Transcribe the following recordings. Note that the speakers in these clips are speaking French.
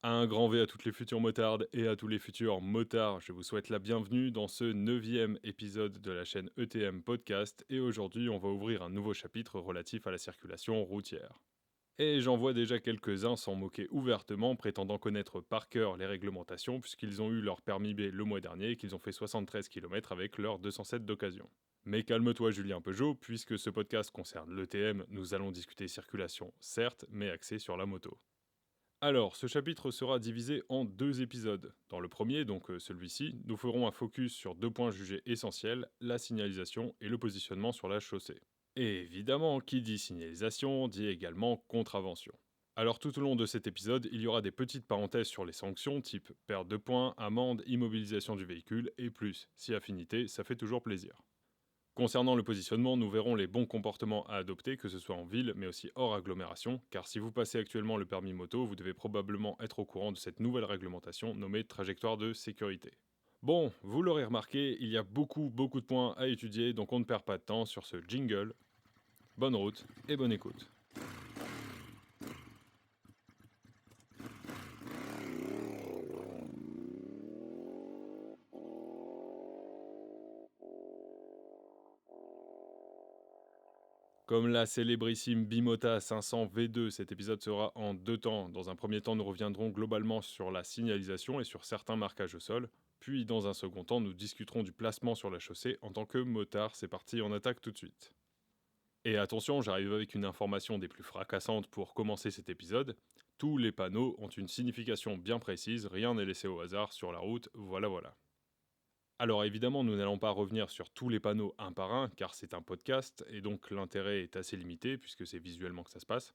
Un grand V à toutes les futures motardes et à tous les futurs motards. Je vous souhaite la bienvenue dans ce neuvième épisode de la chaîne ETM Podcast et aujourd'hui on va ouvrir un nouveau chapitre relatif à la circulation routière. Et j'en vois déjà quelques-uns s'en moquer ouvertement, prétendant connaître par cœur les réglementations puisqu'ils ont eu leur permis B le mois dernier et qu'ils ont fait 73 km avec leur 207 d'occasion. Mais calme-toi Julien Peugeot, puisque ce podcast concerne l'ETM, nous allons discuter circulation, certes, mais axé sur la moto. Alors, ce chapitre sera divisé en deux épisodes. Dans le premier, donc celui-ci, nous ferons un focus sur deux points jugés essentiels, la signalisation et le positionnement sur la chaussée. Et évidemment, qui dit signalisation dit également contravention. Alors tout au long de cet épisode, il y aura des petites parenthèses sur les sanctions, type perte de points, amende, immobilisation du véhicule et plus. Si affinité, ça fait toujours plaisir. Concernant le positionnement, nous verrons les bons comportements à adopter, que ce soit en ville mais aussi hors agglomération, car si vous passez actuellement le permis moto, vous devez probablement être au courant de cette nouvelle réglementation nommée trajectoire de sécurité. Bon, vous l'aurez remarqué, il y a beaucoup de points à étudier, donc on ne perd pas de temps sur ce jingle. Bonne route et bonne écoute. Comme la célébrissime Bimota 500 V2, cet épisode sera en deux temps. Dans un premier temps, nous reviendrons globalement sur la signalisation et sur certains marquages au sol. Puis, dans un second temps, nous discuterons du placement sur la chaussée en tant que motard. C'est parti, on attaque tout de suite. Et attention, j'arrive avec une information des plus fracassantes pour commencer cet épisode. Tous les panneaux ont une signification bien précise, rien n'est laissé au hasard sur la route, voilà. Alors évidemment, nous n'allons pas revenir sur tous les panneaux un par un, car c'est un podcast, et donc l'intérêt est assez limité, puisque c'est visuellement que ça se passe.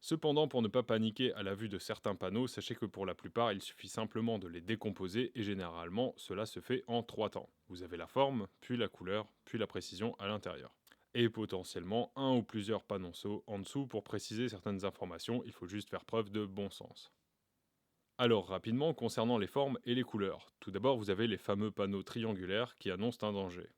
Cependant, pour ne pas paniquer à la vue de certains panneaux, sachez que pour la plupart, il suffit simplement de les décomposer, et généralement, cela se fait en trois temps. Vous avez la forme, puis la couleur, puis la précision à l'intérieur. Et potentiellement un ou plusieurs panonceaux en dessous pour préciser certaines informations, il faut juste faire preuve de bon sens. Alors rapidement, concernant les formes et les couleurs. Tout d'abord, vous avez les fameux panneaux triangulaires qui annoncent un danger.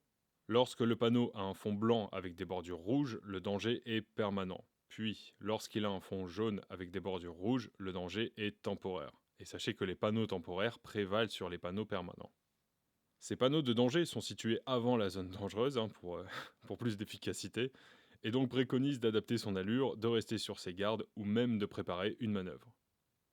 Lorsque le panneau a un fond blanc avec des bordures rouges, le danger est permanent. Puis, lorsqu'il a un fond jaune avec des bordures rouges, le danger est temporaire. Et sachez que les panneaux temporaires prévalent sur les panneaux permanents. Ces panneaux de danger sont situés avant la zone dangereuse, pour plus d'efficacité, et donc préconisent d'adapter son allure, de rester sur ses gardes ou même de préparer une manœuvre.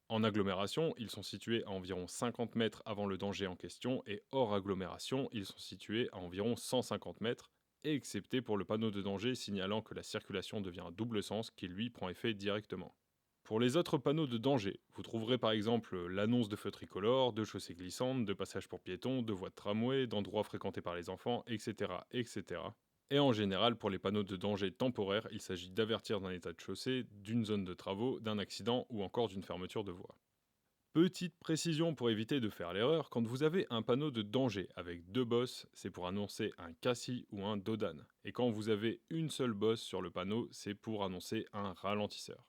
En agglomération, ils sont situés à environ 50 mètres avant le danger en question et hors agglomération, ils sont situés à environ 150 mètres, excepté pour le panneau de danger signalant que la circulation devient à double sens qui lui prend effet directement. Pour les autres panneaux de danger, vous trouverez par exemple l'annonce de feux tricolores, de chaussées glissantes, de passages pour piétons, de voies de tramway, d'endroits fréquentés par les enfants, etc. Et en général, pour les panneaux de danger temporaire, il s'agit d'avertir d'un état de chaussée, d'une zone de travaux, d'un accident ou encore d'une fermeture de voie. Petite précision pour éviter de faire l'erreur, quand vous avez un panneau de danger avec deux bosses, c'est pour annoncer un cassis ou un dodan. Et quand vous avez une seule bosse sur le panneau, c'est pour annoncer un ralentisseur.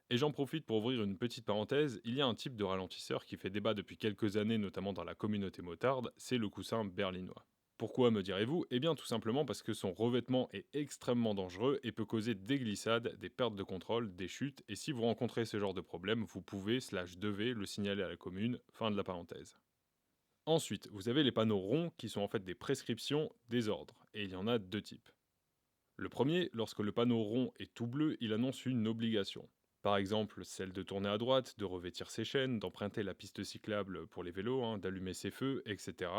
Et j'en profite pour ouvrir une petite parenthèse, il y a un type de ralentisseur qui fait débat depuis quelques années, notamment dans la communauté motarde, c'est le coussin berlinois. Pourquoi me direz-vous? Eh bien tout simplement parce que son revêtement est extrêmement dangereux et peut causer des glissades, des pertes de contrôle, des chutes, et si vous rencontrez ce genre de problème, vous pouvez/devez le signaler à la commune, fin de la parenthèse. Ensuite, vous avez les panneaux ronds qui sont en fait des prescriptions, des ordres, et il y en a deux types. Le premier, lorsque le panneau rond est tout bleu, il annonce une obligation. Par exemple, celle de tourner à droite, de revêtir ses chaînes, d'emprunter la piste cyclable pour les vélos, d'allumer ses feux, etc.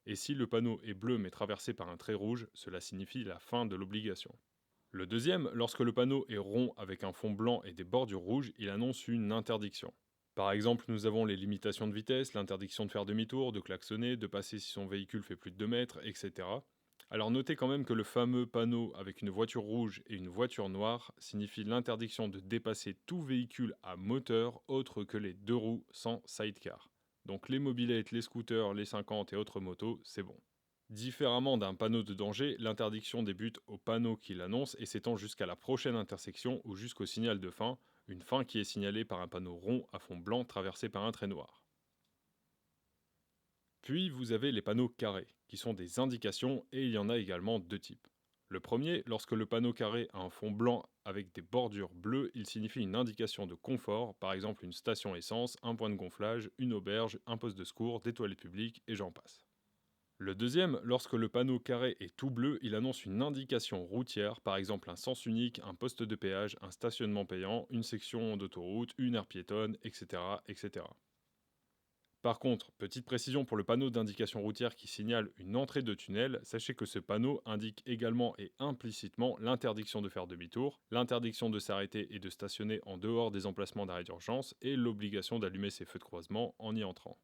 Et si le panneau est bleu mais traversé par un trait rouge, cela signifie la fin de l'obligation. Le deuxième, lorsque le panneau est rond avec un fond blanc et des bordures rouges, il annonce une interdiction. Par exemple, nous avons les limitations de vitesse, l'interdiction de faire demi-tour, de klaxonner, de passer si son véhicule fait plus de 2 mètres, etc. Alors notez quand même que le fameux panneau avec une voiture rouge et une voiture noire signifie l'interdiction de dépasser tout véhicule à moteur autre que les deux roues sans sidecar. Donc les mobylettes, les scooters, les 50 et autres motos, c'est bon. Différemment d'un panneau de danger, l'interdiction débute au panneau qui l'annonce et s'étend jusqu'à la prochaine intersection ou jusqu'au signal de fin, une fin qui est signalée par un panneau rond à fond blanc traversé par un trait noir. Puis vous avez les panneaux carrés, qui sont des indications et il y en a également deux types. Le premier, lorsque le panneau carré a un fond blanc avec des bordures bleues, il signifie une indication de confort, par exemple une station essence, un point de gonflage, une auberge, un poste de secours, des toilettes publiques, et j'en passe. Le deuxième, lorsque le panneau carré est tout bleu, il annonce une indication routière, par exemple un sens unique, un poste de péage, un stationnement payant, une section d'autoroute, une aire piétonne, etc., etc. Par contre, petite précision pour le panneau d'indication routière qui signale une entrée de tunnel, sachez que ce panneau indique également et implicitement l'interdiction de faire demi-tour, l'interdiction de s'arrêter et de stationner en dehors des emplacements d'arrêt d'urgence et l'obligation d'allumer ses feux de croisement en y entrant.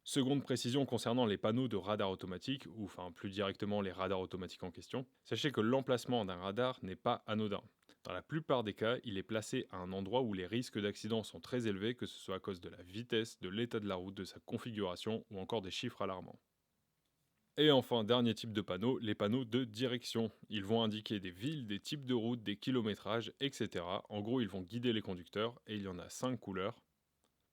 Seconde précision concernant les panneaux de radar automatique, ou enfin plus directement les radars automatiques en question, sachez que l'emplacement d'un radar n'est pas anodin. Dans la plupart des cas, il est placé à un endroit où les risques d'accident sont très élevés, que ce soit à cause de la vitesse, de l'état de la route, de sa configuration ou encore des chiffres alarmants. Et enfin, dernier type de panneau, les panneaux de direction. Ils vont indiquer des villes, des types de routes, des kilométrages, etc. En gros, ils vont guider les conducteurs et il y en a 5 couleurs.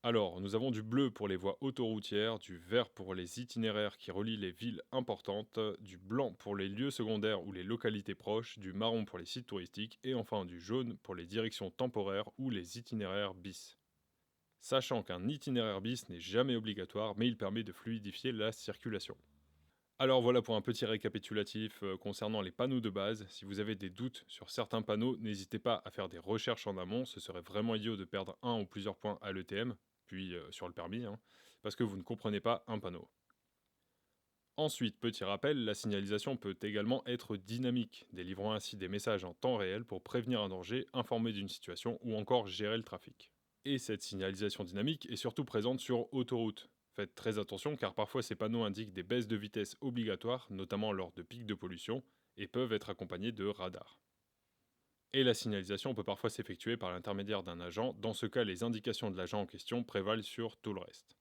Alors, nous avons du bleu pour les voies autoroutières, du vert pour les itinéraires qui relient les villes importantes, du blanc pour les lieux secondaires ou les localités proches, du marron pour les sites touristiques et enfin du jaune pour les directions temporaires ou les itinéraires bis. Sachant qu'un itinéraire bis n'est jamais obligatoire, mais il permet de fluidifier la circulation. Alors voilà pour un petit récapitulatif concernant les panneaux de base. Si vous avez des doutes sur certains panneaux, n'hésitez pas à faire des recherches en amont. Ce serait vraiment idiot de perdre un ou plusieurs points à l'ETM, puis sur le permis, hein, parce que vous ne comprenez pas un panneau. Ensuite, petit rappel, la signalisation peut également être dynamique, délivrant ainsi des messages en temps réel pour prévenir un danger, informer d'une situation ou encore gérer le trafic. Et cette signalisation dynamique est surtout présente sur autoroute. Faites très attention car parfois ces panneaux indiquent des baisses de vitesse obligatoires, notamment lors de pics de pollution, et peuvent être accompagnés de radars. Et la signalisation peut parfois s'effectuer par l'intermédiaire d'un agent, dans ce cas les indications de l'agent en question prévalent sur tout le reste.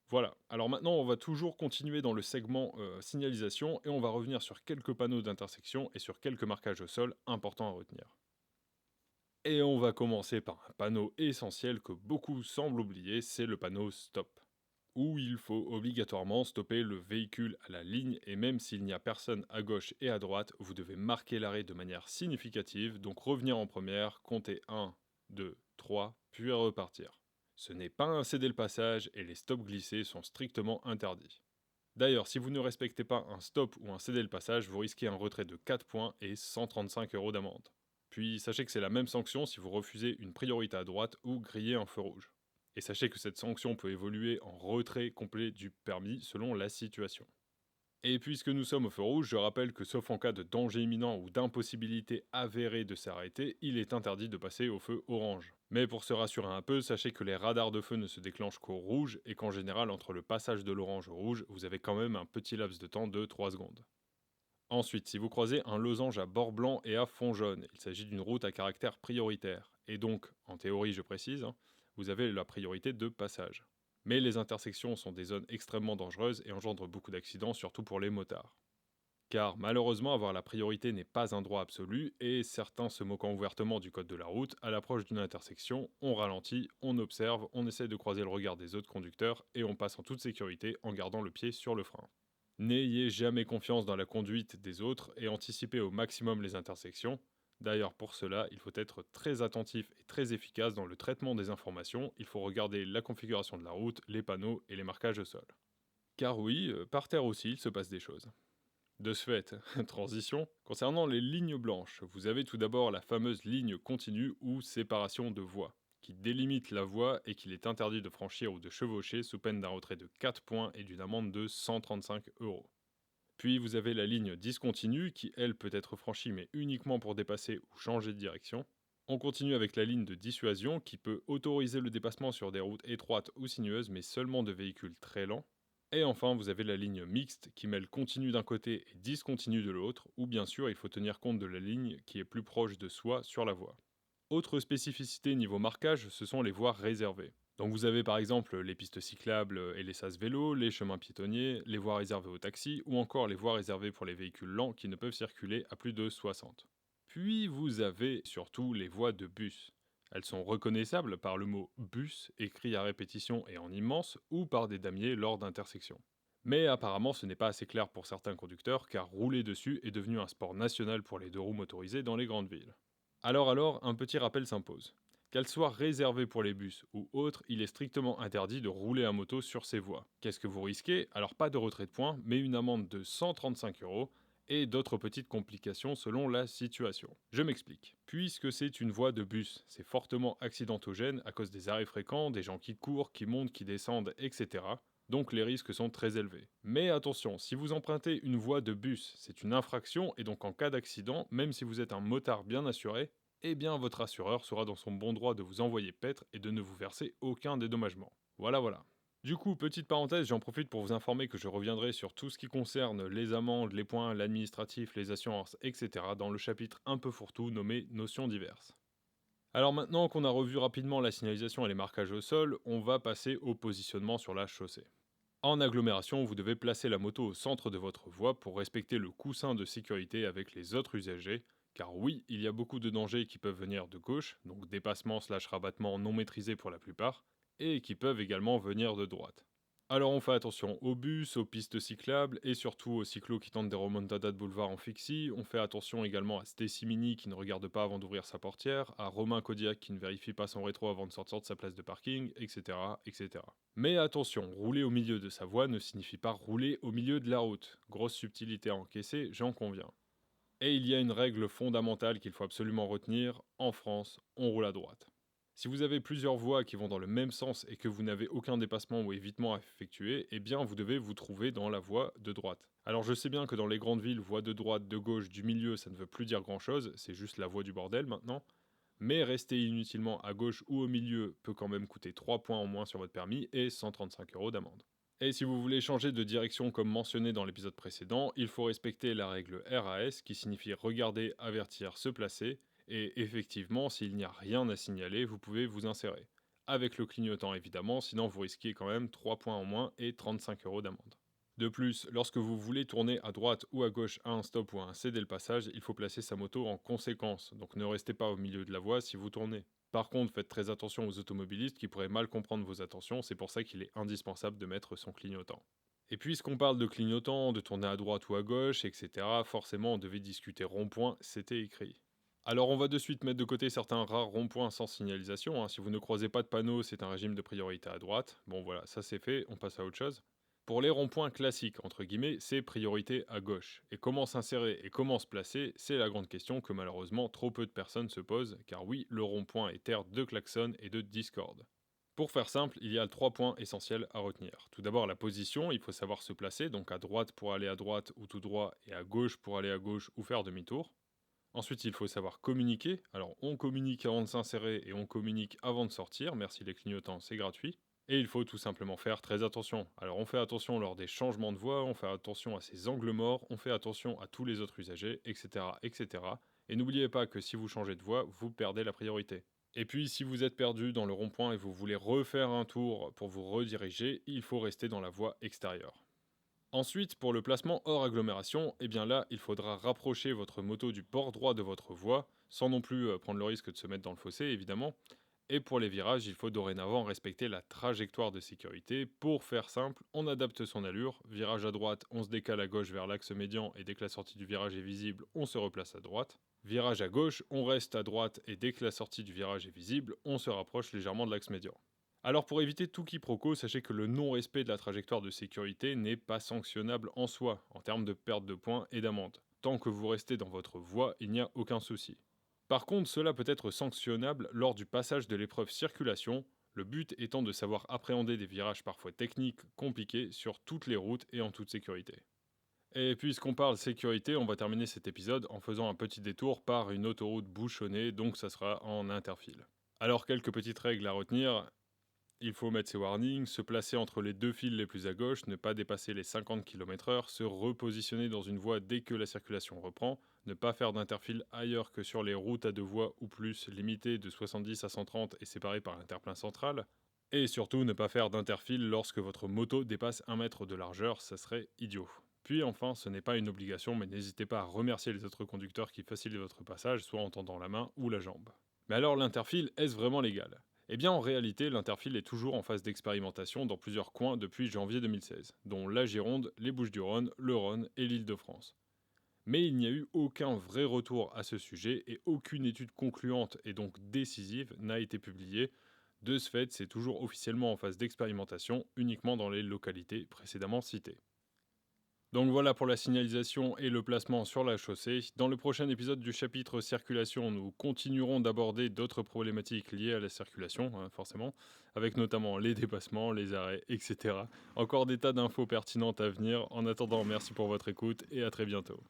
Voilà, alors maintenant on va toujours continuer dans le segment signalisation et on va revenir sur quelques panneaux d'intersection et sur quelques marquages au sol importants à retenir. Et on va commencer par un panneau essentiel que beaucoup semblent oublier, c'est le panneau stop, où il faut obligatoirement stopper le véhicule à la ligne et même s'il n'y a personne à gauche et à droite, vous devez marquer l'arrêt de manière significative, donc revenir en première, compter 1, 2, 3, puis repartir. Ce n'est pas un céder le passage et les stops glissés sont strictement interdits. D'ailleurs, si vous ne respectez pas un stop ou un céder le passage, vous risquez un retrait de 4 points et 135 € d'amende. Puis sachez que c'est la même sanction si vous refusez une priorité à droite ou grillez un feu rouge. Et sachez que cette sanction peut évoluer en retrait complet du permis selon la situation. Et puisque nous sommes au feu rouge, je rappelle que sauf en cas de danger imminent ou d'impossibilité avérée de s'arrêter, il est interdit de passer au feu orange. Mais pour se rassurer un peu, sachez que les radars de feu ne se déclenchent qu'au rouge et qu'en général entre le passage de l'orange au rouge, vous avez quand même un petit laps de temps de 3 secondes. Ensuite, si vous croisez un losange à bord blanc et à fond jaune, il s'agit d'une route à caractère prioritaire. Et donc, en théorie je précise, vous avez la priorité de passage. Mais les intersections sont des zones extrêmement dangereuses et engendrent beaucoup d'accidents, surtout pour les motards. Car malheureusement, avoir la priorité n'est pas un droit absolu, et certains se moquant ouvertement du code de la route, à l'approche d'une intersection, on ralentit, on observe, on essaie de croiser le regard des autres conducteurs, et on passe en toute sécurité en gardant le pied sur le frein. N'ayez jamais confiance dans la conduite des autres et anticipez au maximum les intersections. D'ailleurs, pour cela, il faut être très attentif et très efficace dans le traitement des informations. Il faut regarder la configuration de la route, les panneaux et les marquages au sol. Car oui, par terre aussi, il se passe des choses. De ce fait, transition, concernant les lignes blanches, vous avez tout d'abord la fameuse ligne continue ou séparation de voies, qui délimite la voie et qu'il est interdit de franchir ou de chevaucher sous peine d'un retrait de 4 points et d'une amende de 135 €. Puis vous avez la ligne discontinue qui, elle, peut être franchie mais uniquement pour dépasser ou changer de direction. On continue avec la ligne de dissuasion qui peut autoriser le dépassement sur des routes étroites ou sinueuses mais seulement de véhicules très lents. Et enfin, vous avez la ligne mixte qui mêle continu d'un côté et discontinu de l'autre, où bien sûr il faut tenir compte de la ligne qui est plus proche de soi sur la voie. Autre spécificité niveau marquage, ce sont les voies réservées. Donc vous avez par exemple les pistes cyclables et les sas vélos, les chemins piétonniers, les voies réservées aux taxis ou encore les voies réservées pour les véhicules lents qui ne peuvent circuler à plus de 60. Puis vous avez surtout les voies de bus. Elles sont reconnaissables par le mot bus écrit à répétition et en immense ou par des damiers lors d'intersections. Mais apparemment ce n'est pas assez clair pour certains conducteurs car rouler dessus est devenu un sport national pour les deux roues motorisées dans les grandes villes. Alors, un petit rappel s'impose. Qu'elle soit réservée pour les bus ou autres, il est strictement interdit de rouler à moto sur ces voies. Qu'est-ce que vous risquez? Alors pas de retrait de points, mais une amende de 135 € et d'autres petites complications selon la situation. Je m'explique. Puisque c'est une voie de bus, c'est fortement accidentogène à cause des arrêts fréquents, des gens qui courent, qui montent, qui descendent, etc. Donc les risques sont très élevés. Mais attention, si vous empruntez une voie de bus, c'est une infraction et donc en cas d'accident, même si vous êtes un motard bien assuré, eh bien votre assureur sera dans son bon droit de vous envoyer paître et de ne vous verser aucun dédommagement. Voilà. Du coup, petite parenthèse, j'en profite pour vous informer que je reviendrai sur tout ce qui concerne les amendes, les points, l'administratif, les assurances, etc. dans le chapitre un peu fourre-tout nommé Notions diverses. Alors maintenant qu'on a revu rapidement la signalisation et les marquages au sol, on va passer au positionnement sur la chaussée. En agglomération, vous devez placer la moto au centre de votre voie pour respecter le coussin de sécurité avec les autres usagers, car oui, il y a beaucoup de dangers qui peuvent venir de gauche, donc dépassement slash rabattement non maîtrisé pour la plupart, et qui peuvent également venir de droite. Alors on fait attention aux bus, aux pistes cyclables et surtout aux cyclos qui tentent des remontadas de boulevard en fixie. On fait attention également à Stacy Mini qui ne regarde pas avant d'ouvrir sa portière, à Romain Kodiak qui ne vérifie pas son rétro avant de sortir de sa place de parking, etc. Mais attention, rouler au milieu de sa voie ne signifie pas rouler au milieu de la route. Grosse subtilité à encaisser, j'en conviens. Et il y a une règle fondamentale qu'il faut absolument retenir, en France, on roule à droite. Si vous avez plusieurs voies qui vont dans le même sens et que vous n'avez aucun dépassement ou évitement à effectuer, eh bien vous devez vous trouver dans la voie de droite. Alors je sais bien que dans les grandes villes, voie de droite, de gauche, du milieu, ça ne veut plus dire grand chose, c'est juste la voie du bordel maintenant. Mais rester inutilement à gauche ou au milieu peut quand même coûter 3 points en moins sur votre permis et 135 € d'amende. Et si vous voulez changer de direction comme mentionné dans l'épisode précédent, il faut respecter la règle RAS qui signifie regarder, avertir, se placer, et effectivement, s'il n'y a rien à signaler, vous pouvez vous insérer. Avec le clignotant évidemment, sinon vous risquez quand même 3 points en moins et 35 € d'amende. De plus, lorsque vous voulez tourner à droite ou à gauche à un stop ou à un céder le passage, il faut placer sa moto en conséquence, donc ne restez pas au milieu de la voie si vous tournez. Par contre, faites très attention aux automobilistes qui pourraient mal comprendre vos attentions, c'est pour ça qu'il est indispensable de mettre son clignotant. Et puisqu'on parle de clignotant, de tourner à droite ou à gauche, etc., forcément on devait discuter rond-point, c'était écrit. Alors on va de suite mettre de côté certains rares ronds-points sans signalisation, hein. Si vous ne croisez pas de panneau, c'est un régime de priorité à droite. Bon voilà, ça c'est fait, on passe à autre chose. Pour les ronds-points classiques, entre guillemets, c'est priorité à gauche. Et comment s'insérer et comment se placer, c'est la grande question que malheureusement trop peu de personnes se posent, car oui, le rond-point est terre de klaxon et de discorde. Pour faire simple, il y a 3 points essentiels à retenir. Tout d'abord la position, il faut savoir se placer, donc à droite pour aller à droite ou tout droit, et à gauche pour aller à gauche ou faire demi-tour. Ensuite, il faut savoir communiquer. Alors, on communique avant de s'insérer et on communique avant de sortir. Merci les clignotants, c'est gratuit. Et il faut tout simplement faire très attention. Alors, on fait attention lors des changements de voie, on fait attention à ces angles morts, on fait attention à tous les autres usagers, etc. Et n'oubliez pas que si vous changez de voie, vous perdez la priorité. Et puis, si vous êtes perdu dans le rond-point et vous voulez refaire un tour pour vous rediriger, il faut rester dans la voie extérieure. Ensuite, pour le placement hors agglomération, eh bien là, il faudra rapprocher votre moto du bord droit de votre voie, sans non plus prendre le risque de se mettre dans le fossé, évidemment. Et pour les virages, il faut dorénavant respecter la trajectoire de sécurité. Pour faire simple, on adapte son allure. Virage à droite, on se décale à gauche vers l'axe médian et dès que la sortie du virage est visible, on se replace à droite. Virage à gauche, on reste à droite et dès que la sortie du virage est visible, on se rapproche légèrement de l'axe médian. Alors pour éviter tout quiproquo, sachez que le non-respect de la trajectoire de sécurité n'est pas sanctionnable en soi, en termes de perte de points et d'amende. Tant que vous restez dans votre voie, il n'y a aucun souci. Par contre, cela peut être sanctionnable lors du passage de l'épreuve circulation, le but étant de savoir appréhender des virages parfois techniques, compliqués, sur toutes les routes et en toute sécurité. Et puisqu'on parle sécurité, on va terminer cet épisode en faisant un petit détour par une autoroute bouchonnée, donc ça sera en interfile. Alors quelques petites règles à retenir. Il faut mettre ses warnings, se placer entre les deux fils les plus à gauche, ne pas dépasser les 50 km/h, se repositionner dans une voie dès que la circulation reprend, ne pas faire d'interfile ailleurs que sur les routes à deux voies ou plus, limitées de 70 à 130 et séparées par l'interplein central, et surtout ne pas faire d'interfile lorsque votre moto dépasse 1 mètre de largeur, ça serait idiot. Puis enfin, ce n'est pas une obligation, mais n'hésitez pas à remercier les autres conducteurs qui facilitent votre passage, soit en tendant la main ou la jambe. Mais alors l'interfile, est-ce vraiment légal ? Eh bien, en réalité, l'Interfile est toujours en phase d'expérimentation dans plusieurs coins depuis janvier 2016, dont la Gironde, les Bouches-du-Rhône, le Rhône et l'Île-de-France. Mais il n'y a eu aucun vrai retour à ce sujet et aucune étude concluante et donc décisive n'a été publiée. De ce fait, c'est toujours officiellement en phase d'expérimentation, uniquement dans les localités précédemment citées. Donc voilà pour la signalisation et le placement sur la chaussée. Dans le prochain épisode du chapitre circulation, nous continuerons d'aborder d'autres problématiques liées à la circulation, forcément, avec notamment les dépassements, les arrêts, etc. Encore des tas d'infos pertinentes à venir. En attendant, merci pour votre écoute et à très bientôt.